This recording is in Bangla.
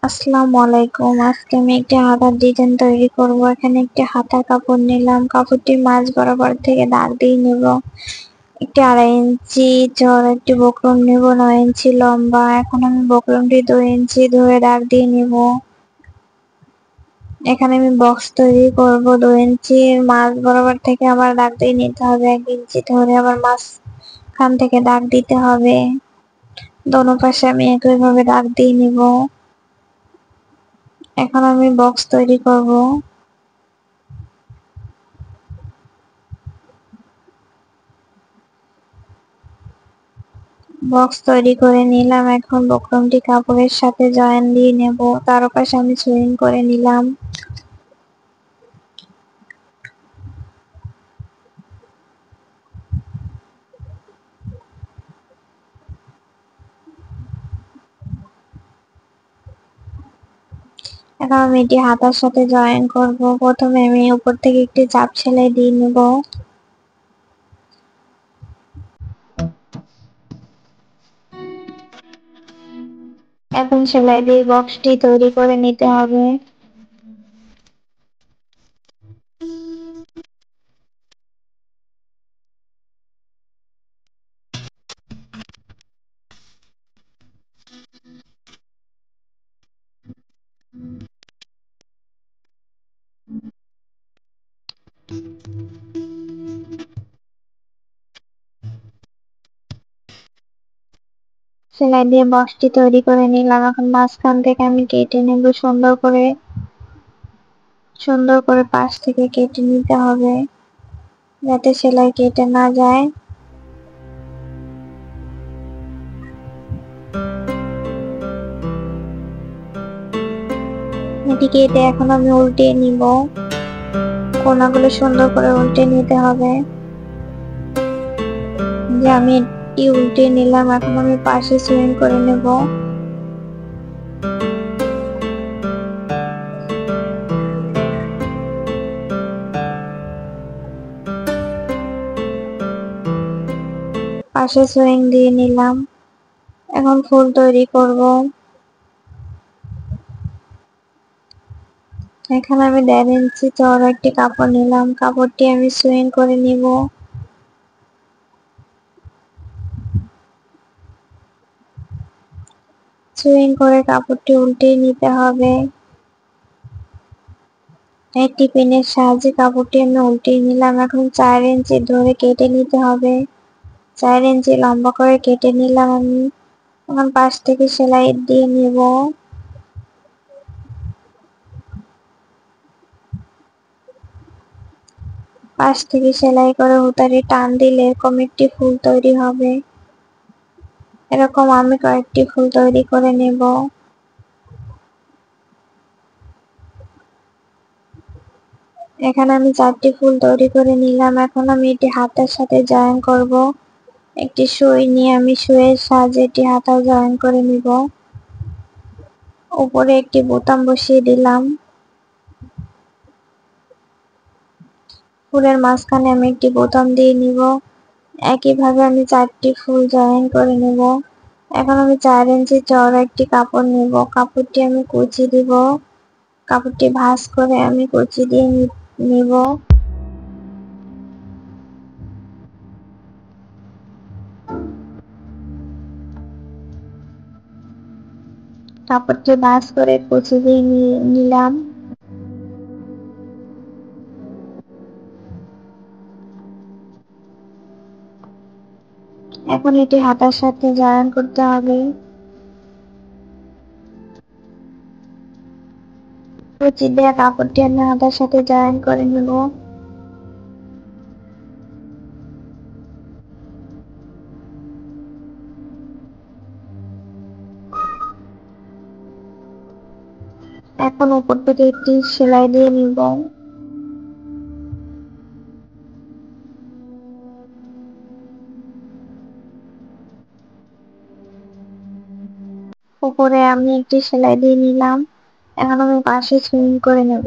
আসসালামু আলাইকুম। আজকে আমি একটি হাতার ডিজাইন তৈরি করব। এখানে একটি হাতার কাপড় নিলাম, কাপড়টি মাঝ বরাবর থেকে দাগ দিয়ে নেব। একটি 2.5 ইঞ্চি চওড়া একটি বক্রম নেব, 9 ইঞ্চি লম্বা। এখন আমি বক্রমটি 2 ইঞ্চি ধরে দাগ দিয়ে নেব। এখানে আমি বক্স তৈরি করব। 2 ইঞ্চির মাঝ বরাবর থেকে আবার দাগ দিয়ে নিতে হবে, 1 ইঞ্চি ধরে আবার মাঝখান থেকে দাগ দিতে হবে। দোনো পাশে আমি একইভাবে দাগ দিয়ে নিব। এখন আমি বক্স তৈরি করব। বক্স তৈরি করে নিলাম। এখন বক্রমটি কাপড়ের সাথে জয়েন দিয়ে নেব। তার পাশে আমি সুইং করে নিলাম। এখন আমি এটি হাতার সাথে জয়েন করব। প্রথমে আমি উপর থেকে একটি চাপ সেলাই দিয়ে নেব। এখন সেলাই দিয়ে বক্সটি তৈরি করে নিতে হবে। সেলাই দিয়ে বক্সটি তৈরি করে নিলাম। এখন মাঝখান থেকে আমি কেটে নেব। সুন্দর করে পাশ থেকে কেটে নিতে হবে, যাতে সেলাই কেটে না যায়। এটি কেটে এখন আমি উল্টিয়ে নিব। কোনাগুলো সুন্দর করে উল্টে নিতে হবে। যে আমি এটি উল্টে নিলাম। এখন আমি পাশে সুইং করে নেব। পাশে সুইং দিয়ে নিলাম। এখন ফুল তৈরি করব। এখানে আমি 1.5 ইঞ্চি চওড়া একটি কাপড় নিলাম। কাপড়টি আমি সুইং করে নিব। সুইং করে কাপড়টি উল্টে নিতে হবে। একটি পিনের সাহায্যে কাপড়টি আমি উল্টে নিলাম। এখন 4 ইঞ্চি ধরে কেটে নিতে হবে। 4 ইঞ্চি লম্বা করে কেটে নিলাম আমি। এখন পাশ থেকে সেলাই দিয়ে নিব। পাশ থেকে সেলাই করে হুতারি টান দিলে এরকম একটি ফুল তৈরি হবে। এরকম আমি কয়েকটি ফুল তৈরি করে নেব। এখানে আমি 4টি ফুল তৈরি করে নিলাম। এখন আমি এটি হাতার সাথে জয়েন করব। একটি সুই নিয়ে আমি সুইয়ের সাহায্যে এটি হাতা জয়েন করে নিব। উপরে একটি বোতাম বসিয়ে দিলাম। ফুলের মাঝখানে আমি একটি বোতাম দিয়ে নিব। একইভাবে আমি 4টি ফুল জয়েন করে নেব। এখন আমি 4 ইঞ্চি চওড়া একটি কাপড় নেব। কাপড়টি আমি কুচি দিব। কাপড়টি ভাঁজ করে আমি কুচি দিয়ে নিব। কাপড়টি ভাঁজ করে কুচি দিয়ে নিলাম। এখন এটি হাতার সাথে জয়েন করতে হবে। কুচি দেওয়া কাপড়টি আমি হাতার সাথে জয়েন করে নেব। এখন উপর থেকে একটি সেলাই দিয়ে নিব। উপরে আমি একটি সেলাই দিয়ে নিলাম। এখন আমি পাশে সুইং করে নেব।